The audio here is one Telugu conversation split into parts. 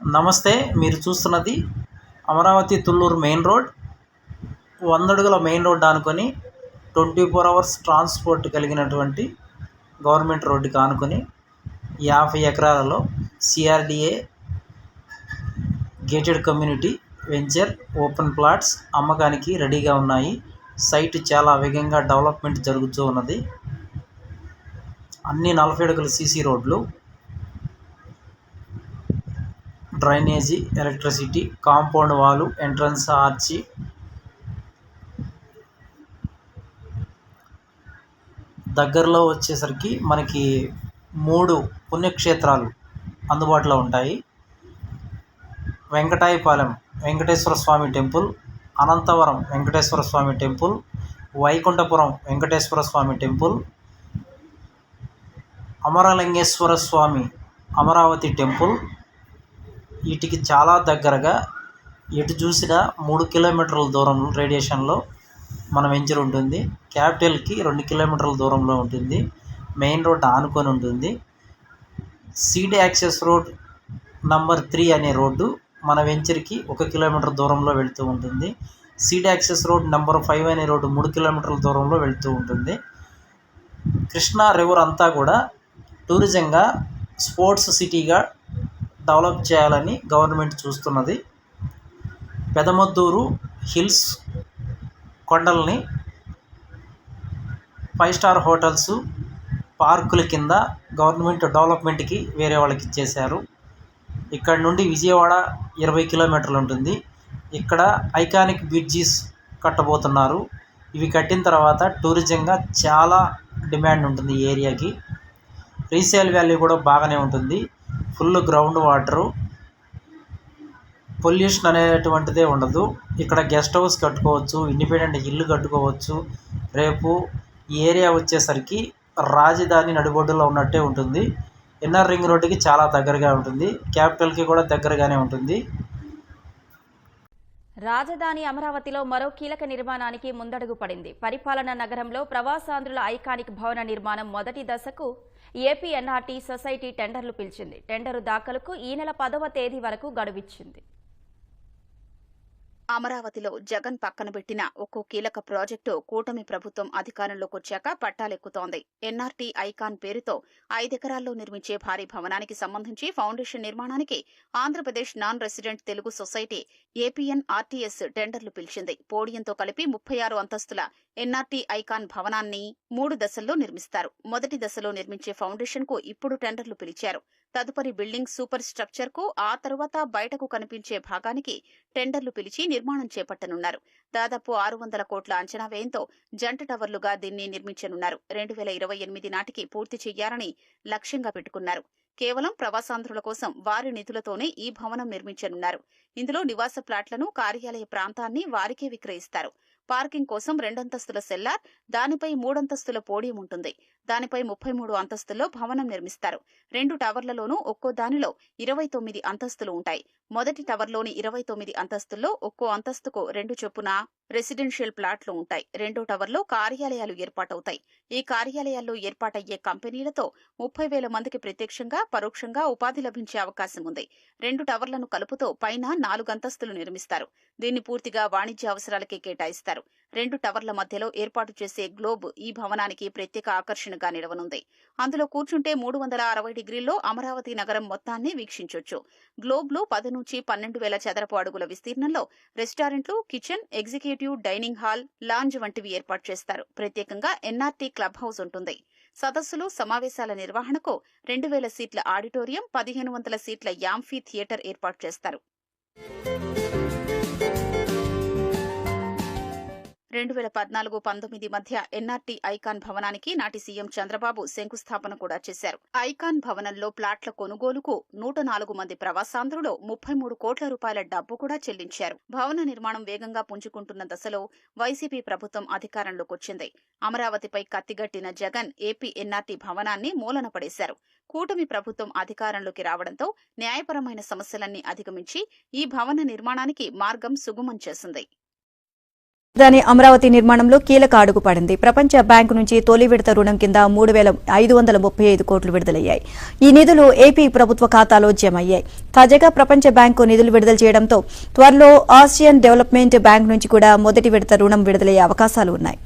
నమస్తే. మీరు చూస్తున్నది అమరావతి తుళ్ళూరు మెయిన్ రోడ్. 100 అడుగుల మెయిన్ రోడ్ ఆనుకొని 24 అవర్స్ ట్రాన్స్పోర్ట్ కలిగినటువంటి గవర్నమెంట్ రోడ్డుకి ఆనుకొని 50 ఎకరాలలో CRDA gated community venture open plots అమ్మకానికి రెడీగా ఉన్నాయి. సైట్ చాలా వేగంగా డెవలప్మెంట్ జరుగుతూ ఉన్నది. అన్ని 40 అడుగుల సీసీ రోడ్లు, drainage, electricity, compound wall, entrance arch, దగ్గరలో వచ్చేసరికి మనకి 3 పుణ్యక్షేత్రాలు అందుబాటులో ఉంటాయి. Venkatayapalem Venkateswara Swamy temple, Anantavaram Venkateswara Swamy temple, Vaikunthapuram Venkateswara Swamy temple, Amaralingeswara Swamy Amaravati temple. వీటికి చాలా దగ్గరగా ఎటు చూసినా 3 కిలోమీటర్ల దూరం రేడియేషన్లో మన వెంచర్ ఉంటుంది. క్యాపిటల్కి 2 కిలోమీటర్ల దూరంలో ఉంటుంది. మెయిన్ రోడ్ ఆనుకొని ఉంటుంది. సీడ్ యాక్సెస్ రోడ్ నంబర్ 3 అనే రోడ్డు మన వెంచర్కి 1 కిలోమీటర్ దూరంలో వెళుతూ ఉంటుంది. సీడ్ యాక్సెస్ రోడ్ నెంబర్ 5 అనే రోడ్డు 3 కిలోమీటర్ల దూరంలో వెళుతూ ఉంటుంది. కృష్ణా రివర్ అంతా కూడా టూరిజంగా, స్పోర్ట్స్ సిటీగా డెవలప్ చేయాలని గవర్నమెంట్ చూస్తున్నది. పెదమద్దూరు హిల్స్ కొండల్ని 5 స్టార్ హోటల్స్, పార్కుల కింద గవర్నమెంట్ డెవలప్మెంట్కి వేరే వాళ్ళకి ఇచ్చేశారు. ఇక్కడ నుండి విజయవాడ 20 కిలోమీటర్లు ఉంటుంది. ఇక్కడ ఐకానిక్ బ్రిడ్జెస్ కట్టబోతున్నారు. ఇవి కట్టిన తర్వాత టూరిజంగా చాలా డిమాండ్ ఉంటుంది ఈ ఏరియాకి. రీసేల్ వాల్యూ కూడా బాగానే ఉంటుంది. ఫుల్ గ్రౌండ్ వాటరు, పొల్యూషన్ అనేటువంటిదే ఉండదు. ఇక్కడ గెస్ట్ హౌస్ కట్టుకోవచ్చు, ఇండిపెండెంట్ ఇల్లు కట్టుకోవచ్చు. రేపు ఈ ఏరియా వచ్చేసరికి రాజధాని నడిబొడ్డులో ఉన్నట్టే ఉంటుంది. ఇన్నర్ రింగ్ రోడ్డుకి చాలా దగ్గరగా ఉంటుంది. క్యాపిటల్కి కూడా దగ్గరగానే ఉంటుంది. రాజధాని అమరావతిలో మరో కీలక నిర్మాణానికి ముందడుగు పడింది. పరిపాలనా నగరంలో ప్రవాసాంధ్రుల ఐకానిక్ భవన నిర్మాణం మొదటి దశకు ఏపీ ఎన్ఆర్టీ సొసైటీ టెండర్లు పిలిచింది. టెండరు దాఖలుకు ఈ నెల 10వ తేదీ వరకు గడువిచ్చింది. అమరావతిలో జగన్ పక్కన పెట్టిన ఒక్కో కీలక ప్రాజెక్టు కూటమి ప్రభుత్వం అధికారంలోకి వచ్చాక పట్టాలెక్కుతోంది. ఎన్ఆర్టీ ఐకాన్ పేరుతో 5 ఎకరాల్లో నిర్మించే భారీ భవనానికి సంబంధించి ఫౌండేషన్ నిర్మాణానికి Andhra Pradesh non resident Telugu society APNRTS టెండర్లు పిలిచింది. పోడియంతో కలిపి 36 అంతస్తుల ఎన్ఆర్టీ ఐకాన్ భవనాన్ని 3 దశల్లో నిర్మిస్తారు. మొదటి దశలో నిర్మించే ఫౌండేషన్ కు ఇప్పుడు టెండర్లు పిలిచారు. తదుపరి బిల్డింగ్ సూపర్ స్ట్రక్చర్ కు, ఆ తరువాత బయటకు కనిపించే భాగానికి టెండర్లు పిలిచి నిర్మాణం చేపట్టనున్నారు. దాదాపు 600 కోట్ల అంచనా వ్యయంతో జంట టవర్లుగా దీన్ని నిర్మించనున్నారు. 2028 నాటికి పూర్తి చేయాలని లక్ష్యంగా పెట్టుకున్నారు. కేవలం ప్రవాసాంధ్రుల కోసం వారి నిధులతోనే ఈ భవనం నిర్మించనున్నారు. ఇందులో నివాస ప్లాట్లను, కార్యాలయ ప్రాంతాన్ని వారికే విక్రయిస్తారు. పార్కింగ్ కోసం 2 అంతస్తుల సెల్లార్, దానిపై 3 అంతస్తుల పోడియం ఉంటుంది. దానిపై 33 అంతస్తుల్లో భవనం నిర్మిస్తారు. 2 టవర్లలోనూ ఒక్కో దానిలో 29 అంతస్తులు ఉంటాయి. మొదటి టవర్లోని 29 అంతస్తుల్లో ఒక్కో అంతస్తుకు 2 చొప్పున రెసిడెన్షియల్ ప్లాట్లు ఉంటాయి. రెండో టవర్లో కార్యాలయాలు ఏర్పాటవుతాయి. ఈ కార్యాలయాల్లో ఏర్పాటయ్యే కంపెనీలతో 30,000 మందికి ప్రత్యక్షంగా, పరోక్షంగా ఉపాధి లభించే అవకాశం ఉంది. 2 టవర్లను కలుపుతూ పైన 4 అంతస్తులు నిర్మిస్తారు. దీన్ని పూర్తిగా వాణిజ్య అవసరాలకే కేటాయిస్తారు. 2 టవర్ల మధ్యలో ఏర్పాటు చేసే గ్లోబ్ ఈ భవనానికి ప్రత్యేక ఆకర్షణగా నిలవనుంది. అందులో కూర్చుంటే 360 డిగ్రీల్లో అమరావతి నగరం మొత్తాన్ని వీక్షించొచ్చు. గ్లోబ్ లో 10 నుంచి 12,000 చదరపు అడుగుల విస్తీర్ణంలో రెస్టారెంట్లు, kitchen, executive dining hall, lounge వంటివి ఏర్పాటు చేస్తారు. ప్రత్యేకంగా ఎన్ఆర్టీ క్లబ్ హౌస్ ఉంటుంది. సదస్సులు, సమావేశాల నిర్వహణకు 2,000 సీట్ల ఆడిటోరియం, 1,500 సీట్ల యాంఫీ థియేటర్ ఏర్పాటు చేస్తారు. 2014-19 మధ్య ఎన్ఆర్టీ ఐకాన్ భవనానికి నాటి సీఎం చంద్రబాబు శంకుస్థాపన కూడా చేశారు. ఐకాన్ భవనంలో ప్లాట్ల కొనుగోలుకు 104 మంది ప్రవాసాంధ్రులు 33 కోట్ల రూపాయల డబ్బు కూడా చెల్లించారు. భవన నిర్మాణం వేగంగా పుంజుకుంటున్న దశలో వైసీపీ ప్రభుత్వం అధికారంలోకొచ్చింది. అమరావతిపై కత్తిగట్టిన జగన్ ఏపీ ఎన్ఆర్టీ భవనాన్ని మూలన పడేశారు. కూటమి ప్రభుత్వం అధికారంలోకి రావడంతో న్యాయపరమైన సమస్యలన్నీ అధిగమించి ఈ భవన నిర్మాణానికి మార్గం సుగమం చేసింది. రాజధాని అమరావతి నిర్మాణంలో కీలక అడుగు పడింది. ప్రపంచ బ్యాంకు నుంచి తొలి విడత రుణం కింద 3,535 కోట్లు విడుదలయ్యాయి. ఈ నిధులు ఏపీ ప్రభుత్వ ఖాతాలో జమయ్యాయి. తాజాగా ప్రపంచ బ్యాంకు నిధులు విడుదల చేయడంతో త్వరలో ఆసియన్ డెవలప్మెంట్ బ్యాంక్ నుంచి కూడా మొదటి విడత రుణం విడుదలయ్యే అవకాశాలు ఉన్నాయి.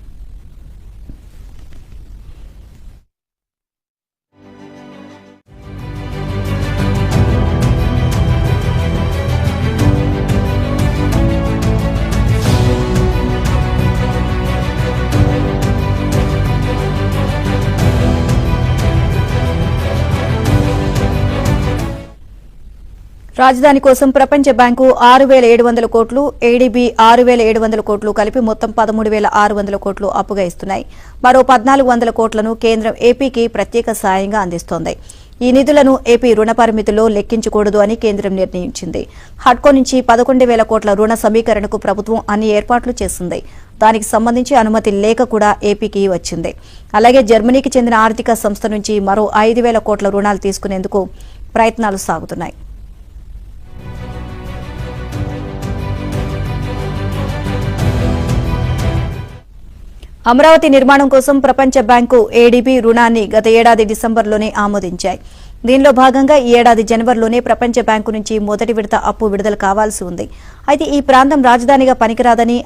రాజధాని కోసం ప్రపంచ బ్యాంకు 6,700 కోట్లు, ఏడీబీ 6,700 కోట్లు కలిపి మొత్తం 13,600 కోట్లు అప్పుగా ఇస్తున్నాయి. మరో 1,400 కోట్లను కేంద్రం ఏపీకి ప్రత్యేక సాయంగా అందిస్తోంది. ఈ నిధులను ఏపీ రుణ పరిమితిలో లెక్కించకూడదు అని కేంద్రం నిర్ణయించింది. హడ్కో నుంచి 11,000 కోట్ల రుణ సమీకరణకు ప్రభుత్వం అన్ని ఏర్పాట్లు చేసింది. దానికి సంబంధించి అనుమతి లేఖ కూడా ఏపీకి వచ్చింది. అలాగే జర్మనీకి చెందిన ఆర్థిక సంస్థ నుంచి మరో 5,000 కోట్ల రుణాలు తీసుకునేందుకు ప్రయత్నాలు సాగుతున్నాయి. అమరావతి నిర్మాణం కోసం ప్రపంచ బ్యాంకు ఏడీబీ రుణాన్ని గత ఏడాది డిసెంబర్లోనే ఆమోదించాయి. దీనిలో భాగంగా ఈ ఏడాది జనవరిలోనే ప్రపంచ బ్యాంకు నుంచి మొదటి విడత అప్పు విడుదల కావాల్సి ఉంది. అయితే ఈ ప్రాంతం రాజధానిగా పనికిరాదని